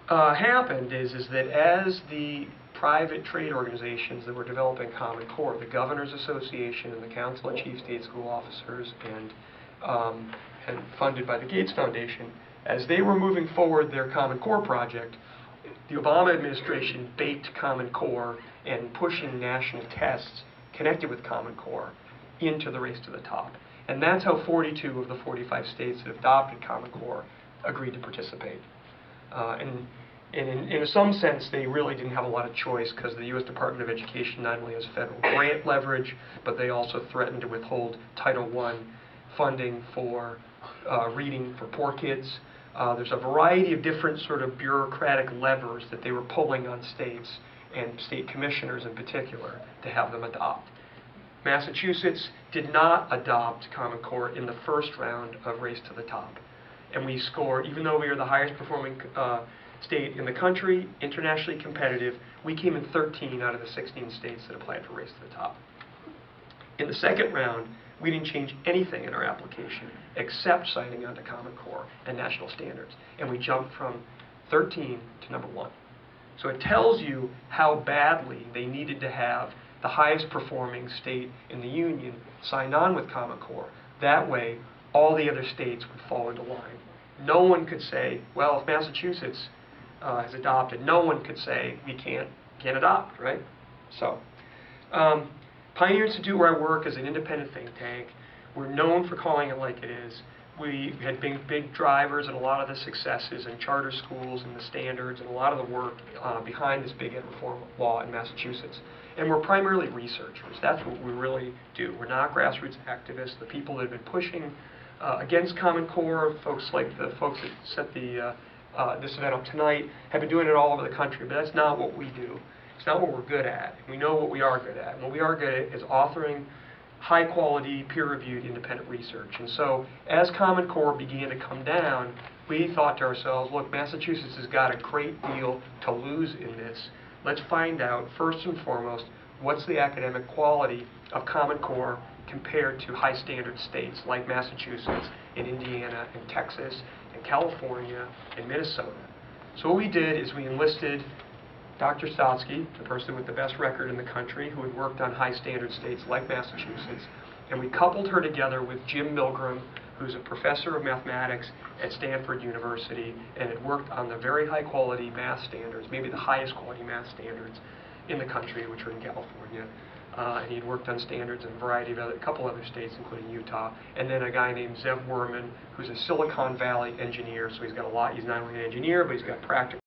happened is that as the private trade organizations that were developing Common Core, the Governors Association and the Council of Chief State School Officers, and funded by the Gates Foundation, as they were moving forward their Common Core project, the Obama administration baked Common Core and pushing national tests connected with Common Core into the race to the top. And that's how 42 of the 45 states that adopted Common Core agreed to participate. And in some sense, they really didn't have a lot of choice because the U.S. Department of Education not only has federal grant leverage, but they also threatened to withhold Title I funding for reading for poor kids. There's a variety of different sort of bureaucratic levers that they were pulling on states, and state commissioners in particular, to have them adopt. Massachusetts did not adopt Common Core in the first round of Race to the Top. And we scored, even though we are the highest performing state in the country, internationally competitive, we came in 13 out of the 16 states that applied for Race to the Top. In the second round, we didn't change anything in our application except signing on to Common Core and national standards. And we jumped from 13 to number 1. So it tells you how badly they needed to have the highest performing state in the union signed on with Common Core. That way, all the other states would fall into line. No one could say, well, if Massachusetts has adopted, no one could say we can't adopt, right? So, Pioneer Institute, where I work, is an independent think tank. We're known for calling it like it is. We had been big drivers in a lot of the successes in charter schools and the standards and a lot of the work behind this big ed reform law in Massachusetts. And we're primarily researchers. That's what we really do. We're not grassroots activists. The people that have been pushing against Common Core, folks like the folks that set this event up tonight, have been doing it all over the country. But that's not what we do. It's not what we're good at. We know what we are good at. And what we are good at is authoring high-quality, peer-reviewed, independent research. And so, as Common Core began to come down, we thought to ourselves, look, Massachusetts has got a great deal to lose in this. Let's find out, first and foremost, what's the academic quality of Common Core compared to high-standard states like Massachusetts, and Indiana, and Texas, and California, and Minnesota. So what we did is we enlisted Dr. Stotsky, the person with the best record in the country, who had worked on high-standard states like Massachusetts, and we coupled her together with Jim Milgram, who's a professor of mathematics at Stanford University, and had worked on the very high-quality math standards, maybe the highest quality math standards in the country, which are in California. And he'd worked on standards in a variety of a couple other states, including Utah. And then a guy named Zev Werman, who's a Silicon Valley engineer, so he's got a lot. He's not only an engineer, but he's got practical